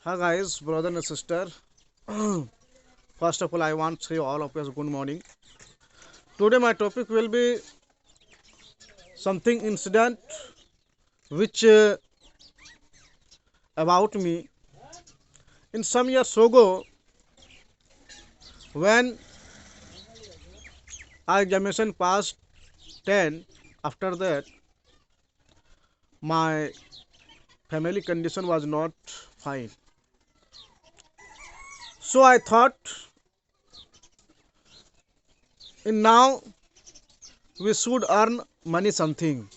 Hi guys, brother and sister. First of all, I want to say all of us good morning. Today my topic will be something incident which about me. In some years ago, when I examination passed 10, after that my family condition was not fine. So I thought, in now we should earn money something.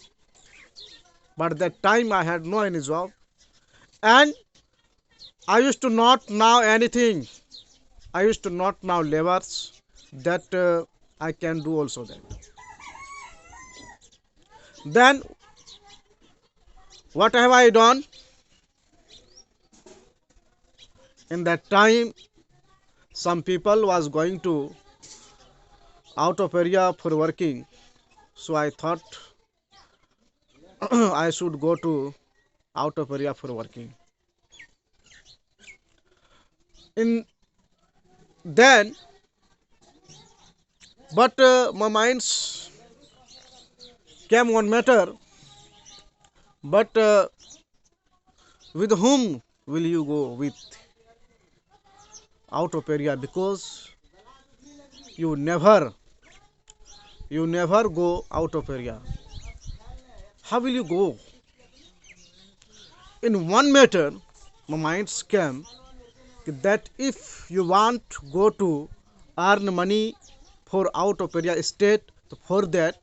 But that time I had no any job and I used to not know anything. I used to not know levers that I can do also that. Then what have I done? In that time, some people was going to out of area for working. So I thought I should go to out of area for working. In then, but my minds came one matter. But with whom will you go with out of area? Because you never go out of area. How will you go? In one matter, my mind came that if you want to go to earn money for out of area state, for that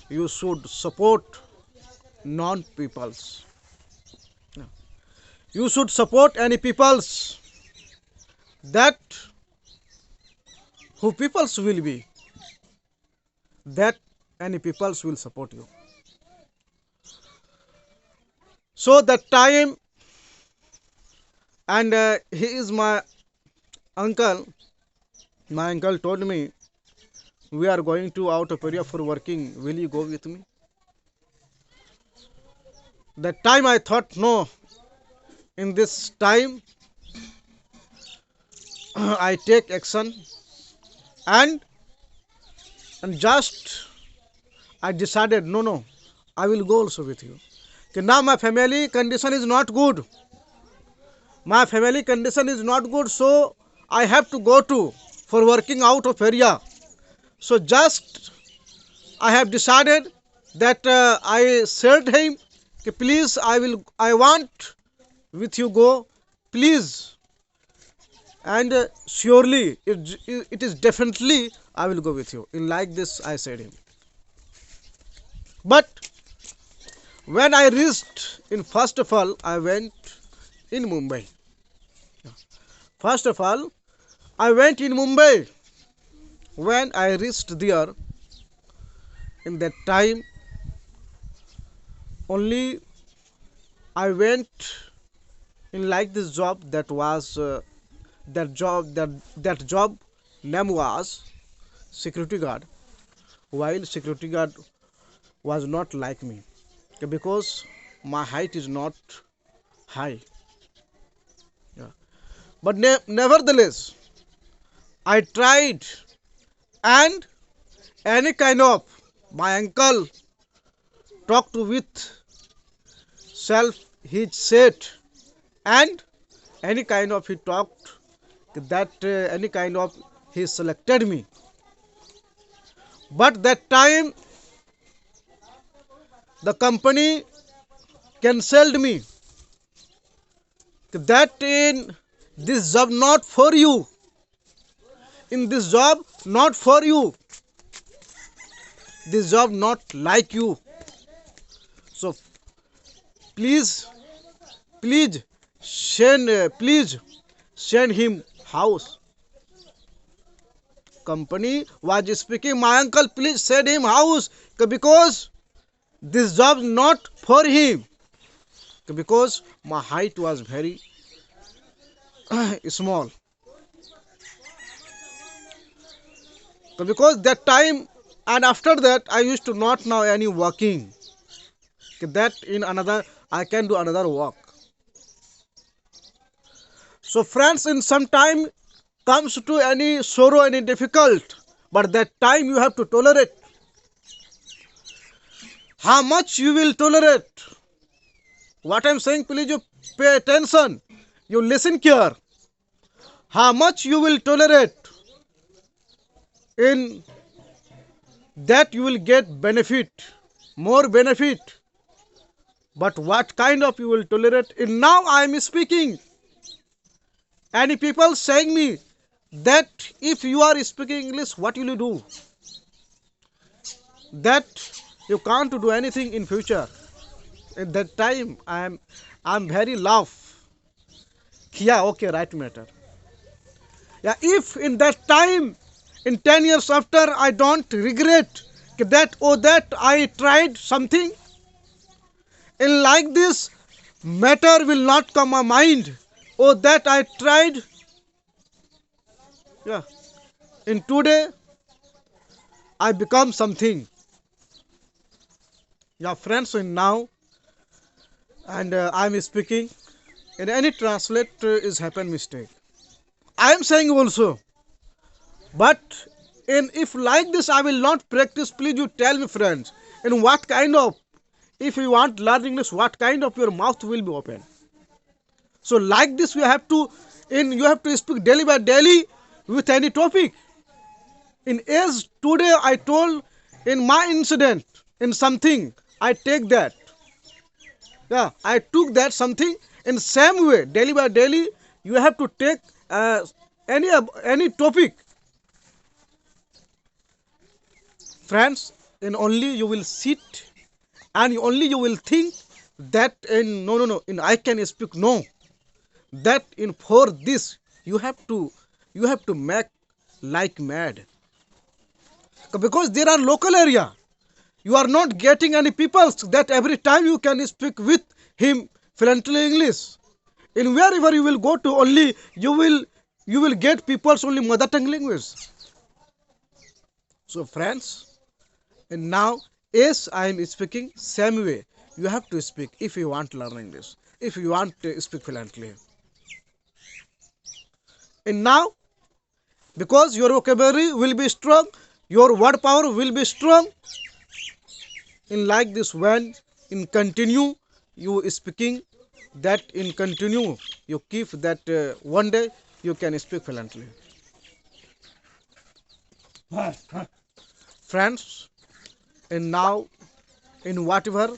you should support non peoples. You should support any peoples that who peoples will be, that any peoples will support you. So that time, and he is my uncle. My uncle told me, we are going to out of area for working. Will you go with me? That time I thought, no. In this time, I take action, and just I decided, no, I will go also with you. Okay, now my family condition is not good. My family condition is not good, so I have to go to for working out of area. So just I have decided that I said him, okay, please, I want with you go, please, and surely it is definitely I will go with you. In like this, I said him. But when I reached, in first of all, I went in Mumbai. First of all, I went in Mumbai. When I reached there, in that time, only I went in like this job that was that job name was security guard. While security guard was not like me, because my height is not high. Yeah. But nevertheless, I tried, and any kind of my uncle talked with self he said, and any kind of he talked that any kind of he selected me. But that time the company cancelled me, that in this job not for you, in this job not for you, this job not like you. So please, please send him house. Company was speaking, my uncle, please send him house, because this job not for him, because my height was very small. Because that time, and after that I used to not know any working, that in another I can do another work. So friends, in some time comes to any sorrow, any difficult, but that time you have to tolerate. How much you will tolerate? What I'm saying, please you pay attention. You listen here. How much you will tolerate, in that you will get benefit, more benefit. But what kind of you will tolerate? And now I am speaking. Any people saying me that if you are speaking English, what will you do? That you can't do anything in future. At that time, I'm very laugh. Yeah, okay, right matter. Yeah, if in that time, in 10 years after, I don't regret that, oh, that I tried something, and like this, matter will not come my mind. Oh, that I tried. Yeah, in today, I become something. Yeah, friends, and now, and I'm speaking, and any translate is happen mistake. I am saying also, but in if like this I will not practice, please you tell me, friends, in what kind of, if you want learn English, what kind of your mouth will be open. So like this you have to, in you have to speak daily by daily with any topic. In as today I told in my incident, in something I take that. Yeah, I took that something in same way daily by daily. You have to take any topic, friends. And only you will sit, and only you will think that in no no no in I can speak, no, that in for this you have to make like mad, because there are local area. You are not getting any people that every time you can speak with him fluently English. In wherever you will go to, only you will get people's only mother tongue language. So friends, and now as I am speaking, same way you have to speak if you want to learn English, if you want to speak fluently. And now, because your vocabulary will be strong, your word power will be strong. In like this, when in continue you speaking, that in continue you keep that one day you can speak fluently. Friends, and now in whatever,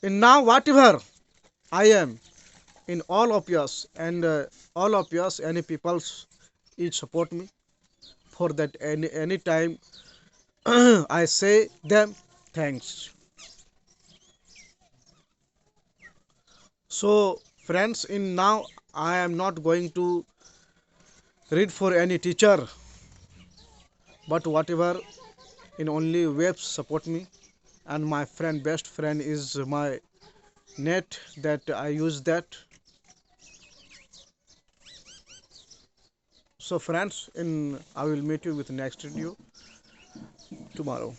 and now whatever I am, in all of yours, and all of yours, any peoples each support me, for that any time I say them thanks. So friends, in now I am not going to read for any teacher, but whatever in only webs support me, and my friend, best friend is my net, that I use that. So friends, in I will meet you with next video tomorrow.